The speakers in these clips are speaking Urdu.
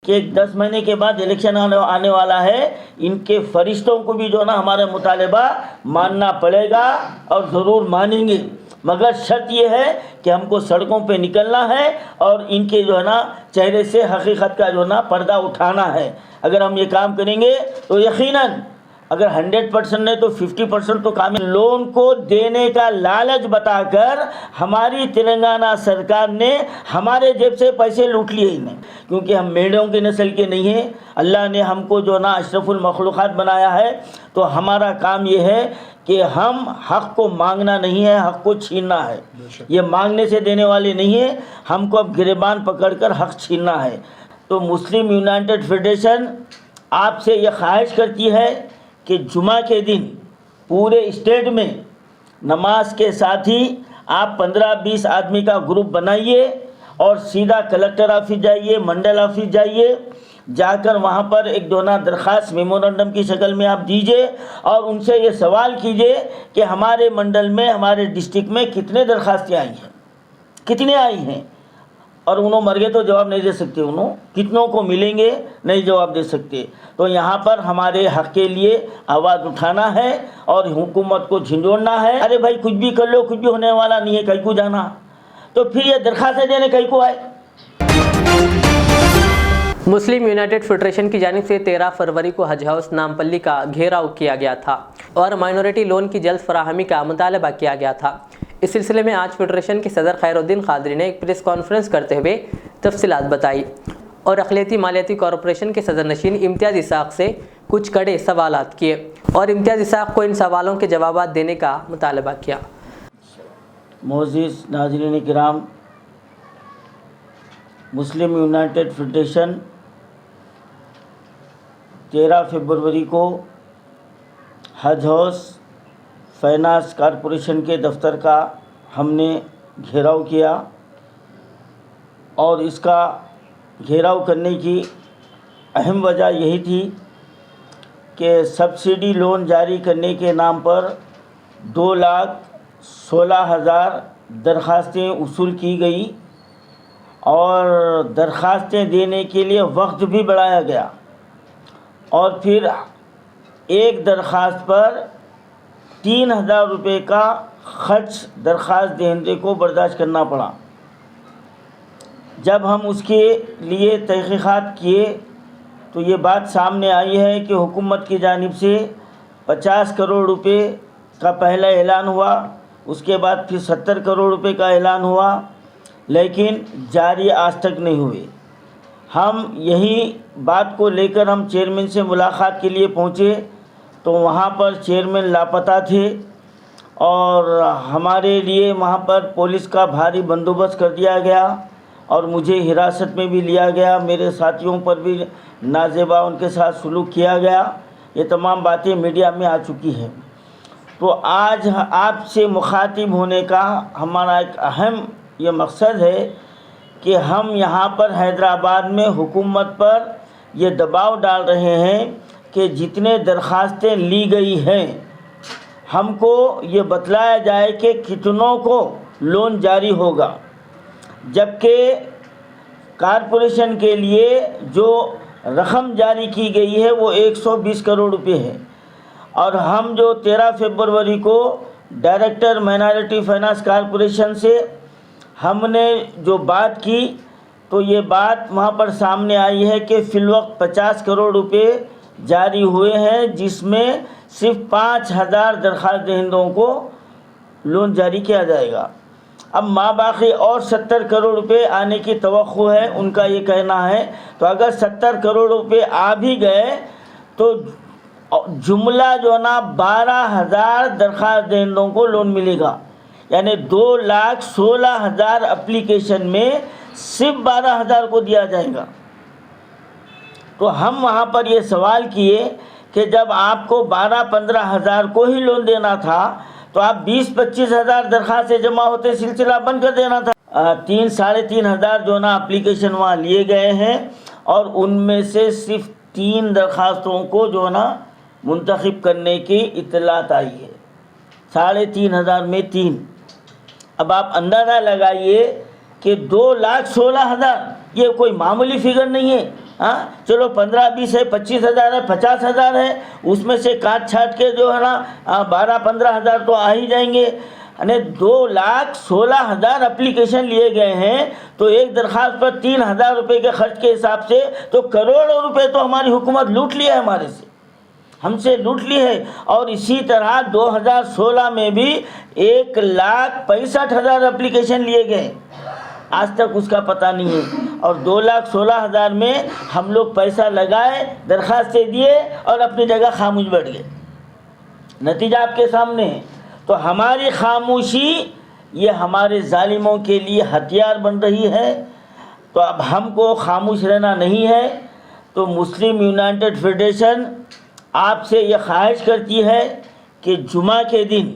کہ 10 مہینے کے بعد الیکشن آنے والا ہے، ان کے فرشتوں کو بھی جو ہے نا ہمارا مطالبہ ماننا پڑے گا اور ضرور مانیں گے، مگر شرط یہ ہے کہ ہم کو سڑکوں پہ نکلنا ہے اور ان کے جو ہے نا چہرے سے حقیقت کا جو ہے نا پردہ اٹھانا ہے۔ اگر ہم یہ کام کریں گے تو یقیناً اگر 100% نہیں تو 50% تو کام۔ لون کو دینے کا لالچ بتا کر ہماری تلنگانہ سرکار نے ہمارے جیب سے پیسے لوٹ لیے ہی نہیں، کیونکہ ہم میڑوں کی نسل کے نہیں ہیں۔ اللہ نے ہم کو جو نا اشرف المخلوقات بنایا ہے، تو ہمارا کام یہ ہے کہ ہم حق کو مانگنا نہیں ہے، حق کو چھیننا ہے۔ یہ مانگنے سے دینے والے نہیں ہیں، ہم کو اب گریبان پکڑ کر حق چھیننا ہے۔ تو مسلم یونائٹڈ فیڈریشن آپ سے یہ خواہش کرتی ہے کہ جمعہ کے دن پورے اسٹیٹ میں نماز کے ساتھ ہی آپ 15-20 آدمی کا گروپ بنائیے اور سیدھا کلکٹر آفس جائیے، منڈل آفس جائیے، جا کر وہاں پر ایک دونا درخواست میمورنڈم کی شکل میں آپ دیجئے اور ان سے یہ سوال کیجئے کہ ہمارے منڈل میں، ہمارے ڈسٹرکٹ میں کتنے درخواستیں آئی ہیں، کتنے آئی ہیں، اور انہوں مر گئے تو جواب نہیں دے سکتے، انہوں کتنوں کو ملیں گے نہیں جواب دے سکتے۔ تو یہاں پر ہمارے حق کے لیے آواز اٹھانا ہے اور حکومت کو جھنجھوڑنا ہے۔ ارے بھائی کچھ بھی کر لو، کچھ بھی ہونے والا نہیں ہے، کہیں کو جانا، تو پھر یہ درخواستیں دینے کہیں کو آئے۔ مسلم یونائٹڈ فیڈریشن کی جانب سے 13 فروری کو حج ہاؤس نامپلی کا گھیراؤ کیا گیا تھا اور مائنورٹی لون کی جلد فراہمی کا مطالبہ کیا گیا تھا۔ اس سلسلے میں آج فیڈریشن کے صدر خیر الدین قادری نے ایک پریس کانفرنس کرتے ہوئے تفصیلات بتائی اور اقلیتی مالیاتی کارپوریشن کے صدر نشین امتیاز اسحاق سے کچھ کڑے سوالات کیے اور امتیاز اسحاق کو ان سوالوں کے جوابات دینے کا مطالبہ کیا۔ معزز ناظرین کرام، مسلم یونائٹڈ فیڈریشن 13 فروری کو حج ہاؤس فائنانس کارپوریشن کے دفتر کا ہم نے گھیراؤ کیا اور اس کا گھیراؤ کرنے کی اہم وجہ یہی تھی کہ سبسڈی لون جاری کرنے کے نام پر 2,16,000 درخواستیں وصول کی گئی اور درخواستیں دینے کے لیے وقت بھی بڑھایا گیا اور پھر ایک درخواست پر 3,000 روپے کا خرچ درخواست دہندے کو برداشت کرنا پڑا۔ جب ہم اس کے لیے تحقیقات کیے تو یہ بات سامنے آئی ہے کہ حکومت کی جانب سے 50 کروڑ روپے کا پہلا اعلان ہوا، اس کے بعد پھر 70 کروڑ روپے کا اعلان ہوا، لیکن جاری آج تک نہیں ہوئے۔ ہم یہی بات کو لے کر ہم چیئرمین سے ملاقات کے لیے پہنچے تو وہاں پر چیئرمین لاپتہ تھے اور ہمارے لیے وہاں پر پولیس کا بھاری بندوبست کر دیا گیا اور مجھے حراست میں بھی لیا گیا، میرے ساتھیوں پر بھی نازیبا ان کے ساتھ سلوک کیا گیا۔ یہ تمام باتیں میڈیا میں آ چکی ہیں۔ تو آج آپ سے مخاطب ہونے کا ہمارا ایک اہم یہ مقصد ہے کہ ہم یہاں پر حیدرآباد میں حکومت پر یہ دباؤ ڈال رہے ہیں کہ جتنے درخواستیں لی گئی ہیں ہم کو یہ بتلایا جائے کہ کتنوں کو لون جاری ہوگا، جبکہ کارپوریشن کے لیے جو رقم جاری کی گئی ہے وہ 120 کروڑ روپے ہے، اور ہم جو 13 فروری کو ڈائریکٹر مائنارٹی فائنانس کارپوریشن سے ہم نے جو بات کی تو یہ بات وہاں پر سامنے آئی ہے کہ فی الوقت 50 کروڑ روپے جاری ہوئے ہیں، جس میں صرف 5,000 درخواست دہندوں کو لون جاری کیا جائے گا۔ اب ماباقی اور 70 کروڑ روپے آنے کی توقع ہے، ان کا یہ کہنا ہے۔ تو اگر 70 کروڑ روپے آ بھی گئے تو جملہ جو ہے نا 12,000 درخواست دہندوں کو لون ملے گا، یعنی 2,16,000 اپلیکیشن میں صرف 12,000 کو دیا جائے گا۔ تو ہم وہاں پر یہ سوال کیے کہ جب آپ کو 12-15,000 کو ہی لون دینا تھا تو آپ 20-25,000 درخواستیں جمع ہوتے سلسلہ بند کر دینا تھا۔ 3,500 جو نا اپلیکیشن وہاں لیے گئے ہیں اور ان میں سے صرف 3 درخواستوں کو جو نا منتخب کرنے کی اطلاعات آئی ہے، 3,500 میں 3۔ اب آپ اندازہ لگائیے کہ 2,16,000 یہ کوئی معمولی فگر نہیں ہے، ہاں چلو 15-20 ہے، 25,000 ہے، 50,000 ہے، اس میں سے کاٹ چھاٹ کے جو ہے نا 12-15,000 تو آ ہی جائیں گے. یعنی 2,16,000 اپلیکیشن لیے گئے ہیں، تو ایک درخواست پر 3,000 روپے کے خرچ کے حساب سے تو کروڑوں روپے تو ہماری حکومت لوٹ لی ہے، ہمارے سے ہم سے لوٹ لی ہے. اور اسی طرح 2016 میں بھی 1,65,000 اپلیکیشن لیے گئے، آج تک اس کا پتہ نہیں ہے. اور 2,16,000 میں ہم لوگ پیسہ لگائے، درخواستیں دیے اور اپنی جگہ خاموش بیٹھ گئے. نتیجہ آپ کے سامنے ہے. تو ہماری خاموشی یہ ہمارے ظالموں کے لیے ہتھیار بن رہی ہے. تو اب ہم کو خاموش رہنا نہیں ہے. تو مسلم یونائٹڈ فیڈریشن آپ سے یہ خواہش کرتی ہے کہ جمعہ کے دن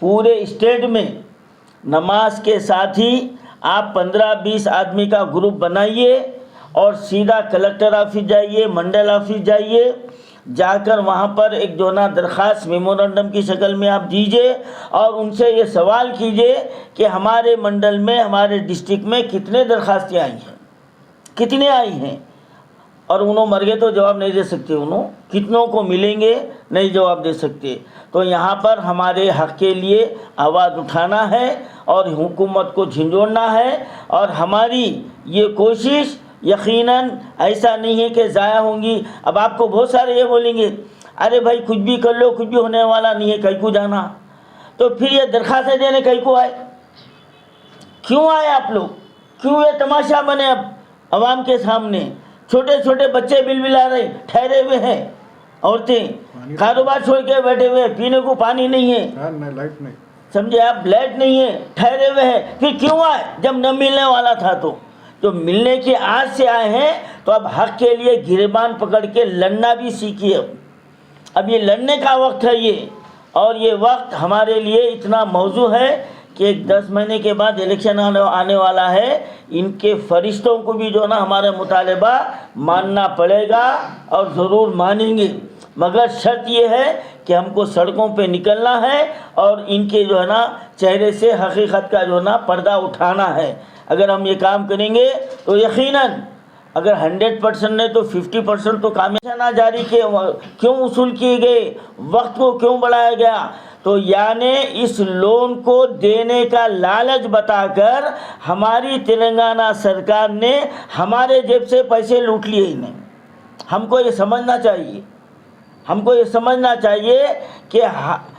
پورے اسٹیٹ میں نماز کے ساتھ ہی آپ 15-20 آدمی کا گروپ بنائیے اور سیدھا کلکٹر آفس جائیے، منڈل آفس جائیے، جا کر وہاں پر ایک جو نا درخواست میمورنڈم کی شکل میں آپ دیجیے اور ان سے یہ سوال کیجیے کہ ہمارے منڈل میں، ہمارے ڈسٹرکٹ میں کتنے درخواستیں آئی ہیں، کتنے آئی ہیں. اور انہوں مر گئے تو جواب نہیں دے سکتے، انہوں کتنوں کو ملیں گے نہیں جواب دے سکتے. تو یہاں پر ہمارے حق کے لیے آواز اٹھانا ہے اور حکومت کو جھنجھوڑنا ہے. اور ہماری یہ کوشش یقیناً ایسا نہیں ہے کہ ضائع ہوں گی. اب آپ کو بہت سارے یہ بولیں گے ارے بھائی کچھ بھی کر لو، کچھ بھی ہونے والا نہیں ہے، کہیں کو جانا. تو پھر یہ درخواستیں دینے کہیں کو آئے؟ کیوں آئے آپ لوگ؟ کیوں یہ تماشا بنے اب عوام کے سامنے؟ چھوٹے چھوٹے بچے بل بلا رہے، ٹھہرے ہوئے ہیں، عورتیں کاروبار چھوڑ کے بیٹھے ہوئے، پینے کو پانی نہیں ہے، لائٹ نہیں، سمجھے آپ، لائٹ نہیں ہے، ٹھہرے ہوئے ہیں. پھر کیوں آئے جب نہ ملنے والا تھا؟ تو جو ملنے کی آس سے آئے ہیں تو اب حق کے لیے گریبان پکڑ کے لڑنا بھی سیکھیے. اب یہ لڑنے کا وقت ہے یہ. اور یہ وقت ہمارے لیے اتنا موزوں ہے کہ 10 مہینے کے بعد الیکشن آنے والا ہے. ان کے فرشتوں کو بھی جو نا ہمارا مطالبہ ماننا پڑے گا اور ضرور مانیں گے، مگر شرط یہ ہے کہ ہم کو سڑکوں پہ نکلنا ہے اور ان کے جو ہے نا چہرے سے حقیقت کا جو ہے نا پردہ اٹھانا ہے. اگر ہم یہ کام کریں گے تو یقیناً اگر 100% نہیں تو 50% تو کامیابی جاری کیوں وصول کیے گئے، وقت کو کیوں بڑھایا گیا؟ تو یعنی اس لون کو دینے کا لالچ بتا کر ہماری تلنگانہ سرکار نے ہمارے جیب سے پیسے لوٹ لیے ہی نہیں. ہم کو یہ سمجھنا چاہیے، ہم کو یہ سمجھنا چاہیے کہ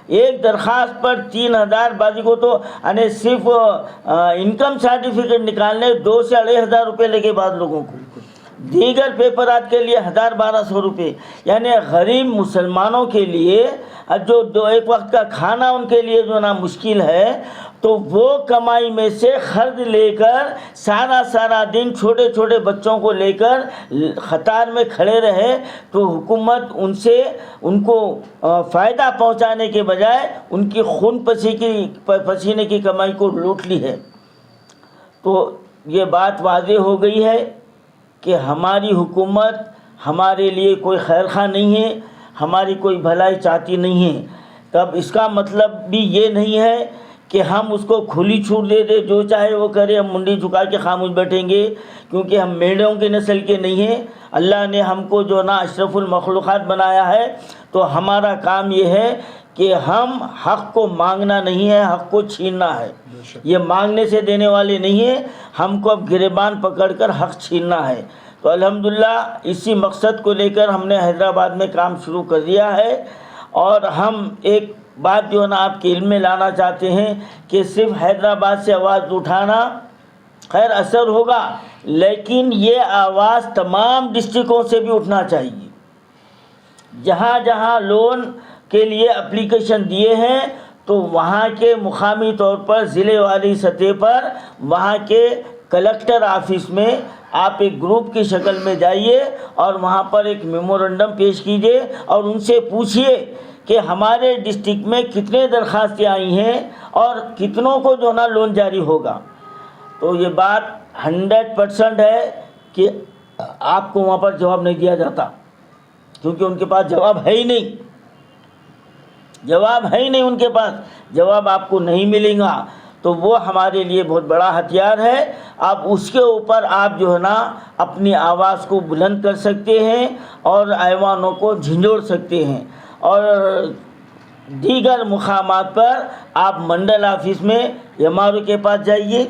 ایک درخواست پر 3,000 بازی کو تو یعنی صرف انکم سرٹیفکیٹ نکالنے 2 سے 2,500 روپے لگے بعض لوگوں کو، دیگر پیپرات کے لیے 1,000-1,200 روپے. یعنی غریب مسلمانوں کے لیے جو ایک وقت کا کھانا ان کے لیے جو نا مشکل ہے، تو وہ کمائی میں سے خرچ لے کر سارا دن چھوٹے چھوٹے بچوں کو لے کر قطار میں کھڑے رہے. تو حکومت ان کو فائدہ پہنچانے کے بجائے ان کی خون پسینے کی کمائی کو لوٹ لی ہے. تو یہ بات واضح ہو گئی ہے کہ ہماری حکومت ہمارے لیے کوئی خیر خواہ نہیں ہے، ہماری کوئی بھلائی چاہتی نہیں ہے. تب اس کا مطلب بھی یہ نہیں ہے کہ ہم اس کو کھلی چھوٹ دے دیں، جو چاہے وہ کرے، ہم منڈی جھکا کے خاموش بیٹھیں گے، کیونکہ ہم میڑوں کی نسل کے نہیں ہیں. اللہ نے ہم کو جو نا اشرف المخلوقات بنایا ہے. تو ہمارا کام یہ ہے کہ ہم حق کو مانگنا نہیں ہے، حق کو چھیننا ہے. یہ مانگنے سے دینے والے نہیں ہیں، ہم کو اب گریبان پکڑ کر حق چھیننا ہے. تو الحمدللہ اسی مقصد کو لے کر ہم نے حیدرآباد میں کام شروع کر دیا ہے. اور ہم ایک بات جو ہے نا آپ کے علم میں لانا چاہتے ہیں کہ صرف حیدرآباد سے آواز اٹھانا خیر اثر ہوگا، لیکن یہ آواز تمام ڈسٹرکوں سے بھی اٹھنا چاہیے. جہاں جہاں لون کے لیے اپلیکیشن دیے ہیں تو وہاں کے مقامی طور پر ضلع والی سطح پر وہاں کے کلکٹر آفس میں آپ ایک گروپ کی شکل میں جائیے اور وہاں پر ایک میمورنڈم پیش کیجیے اور ان سے پوچھیے کہ ہمارے ڈسٹرکٹ میں کتنے درخواستیں آئی ہیں اور کتنوں کو جو نا لون جاری ہوگا. تو یہ بات 100% ہے کہ آپ کو وہاں پر جواب نہیں دیا جاتا، کیونکہ ان کے پاس جواب ہے ہی نہیں، جواب ہے ہی نہیں، ان کے پاس جواب آپ کو نہیں ملے گا. تو وہ ہمارے لیے بہت بڑا ہتھیار ہے. اب اس کے اوپر آپ جو ہے نا اپنی آواز کو بلند کر سکتے ہیں اور ایوانوں کو جھنجھوڑ سکتے ہیں. اور دیگر مقامات پر آپ منڈل آفس میں ایم آر او کے پاس جائیے,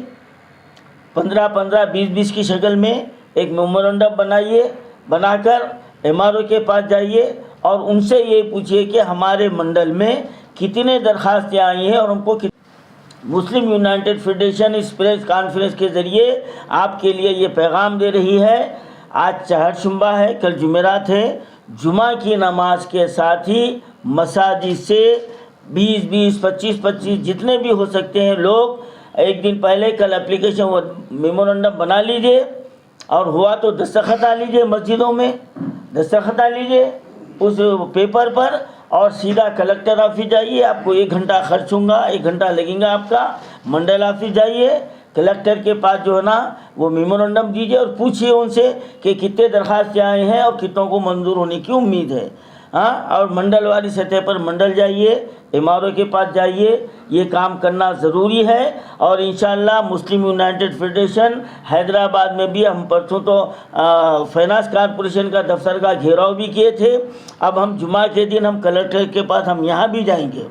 15-15, 20-20 کی شکل میں ایک میمورنڈم بنائیے, بنا کر ایم آر او کے پاس جائیے اور ان سے یہ پوچھیے کہ ہمارے منڈل میں کتنے درخواستیں آئی ہیں اور ہم کو مسلم یونائٹڈ فیڈریشن اس پریس کانفرنس کے ذریعے آپ کے لیے یہ پیغام دے رہی ہے. آج چہارشنبہ ہے, کل جمعرات ہے. جمعہ کی نماز کے ساتھ ہی مساجد سے 20-20, 25-25 جتنے بھی ہو سکتے ہیں لوگ ایک دن پہلے کل اپلیکیشن میمورنڈم بنا لیجئے اور ہوا تو دستخط آ لیجئے, مسجدوں میں دستخط آ لیجئے اس پیپر پر اور سیدھا کلکٹر آفس جائیے. آپ کو 1 گھنٹہ خرچ ہوگا, 1 گھنٹہ لگے گا آپ کا. منڈل آفس جائیے, کلکٹر کے پاس جو ہے نا وہ میمورنڈم دیجیے اور پوچھیے ان سے کہ کتنے درخواستیں آئے ہیں اور کتنوں کو منظور ہونے کی امید ہے. اور منڈل والی سطح پر منڈل جائیے, ایم آر او کے پاس جائیے. یہ کام کرنا ضروری ہے اور انشاءاللہ مسلم یونائٹڈ فیڈریشن حیدرآباد میں بھی ہم پرسوں تو فائنانس کارپوریشن کا دفتر کا گھیراؤ بھی کیے تھے. اب ہم جمعہ کے دن ہم کلکٹر کے پاس ہم یہاں بھی جائیں گے,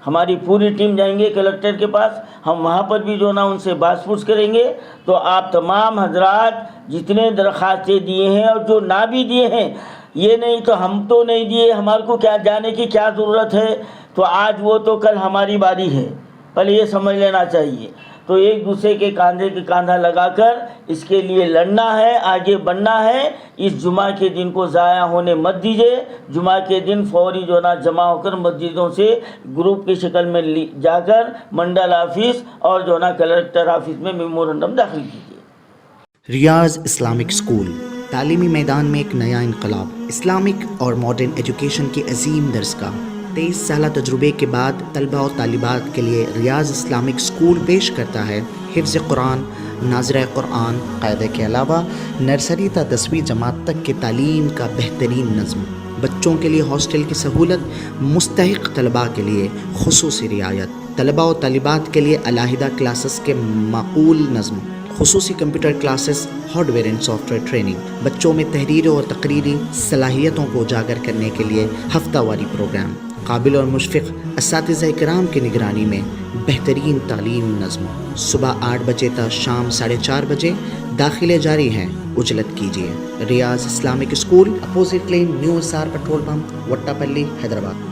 ہماری پوری ٹیم جائیں گے کلکٹر کے پاس. ہم وہاں پر بھی جو نا ان سے بات پوچھ کریں گے. تو آپ تمام حضرات جتنے درخواستیں دیے ہیں اور جو نہ بھی دیے ہیں, یہ نہیں تو ہم تو نہیں دیے, ہمارے کو کیا جانے کی کیا ضرورت ہے, تو آج وہ تو کل ہماری باری ہے, پہلے یہ سمجھ لینا چاہیے. تو ایک دوسرے کے کاندھے کے کاندھا لگا کر اس کے لیے لڑنا ہے, آگے بڑھنا ہے. اس جمعہ کے دن کو ضائع ہونے مت دیجیے. جمعہ کے دن فوری جو نا جمع ہو کر مسجدوں سے گروپ کی شکل میں جا کر منڈل آفس اور جو نا کلکٹر آفس میں میمورنڈم داخل کیجیے. ریاض اسلامک اسکول تعلیمی میدان میں ایک نیا انقلاب. اسلامک اور ماڈرن ایجوکیشن کی عظیم درسگاہ. 23 سالہ تجربے کے بعد طلبہ اور طالبات کے لیے ریاض اسلامک اسکول پیش کرتا ہے حفظ قرآن, ناظرہ قرآن, قاعدہ کے علاوہ نرسری تا 10ویں جماعت تک کی تعلیم کا بہترین نظم. بچوں کے لیے ہاسٹل کی سہولت, مستحق طلباء کے لیے خصوصی رعایت, طلباء و طالبات کے لیے علیحدہ کلاسز کے معقول نظم, خصوصی computer classes, hard where and soft where training. بچوں میں تحریری اور تقریری صلاحیتوں کو اجاگر کرنے کے لیے ہفتہ واری پروگرام. قابل اور مشفق اساتذہ کرام کی نگرانی میں بہترین تعلیم نظم. صبح 8 بجے تا شام 4:30 بجے. داخلے جاری ہیں, اجلت کیجیے. Riaz Islamic school, opposite lane, new SR petrol pump, Vattepally, Hyderabad.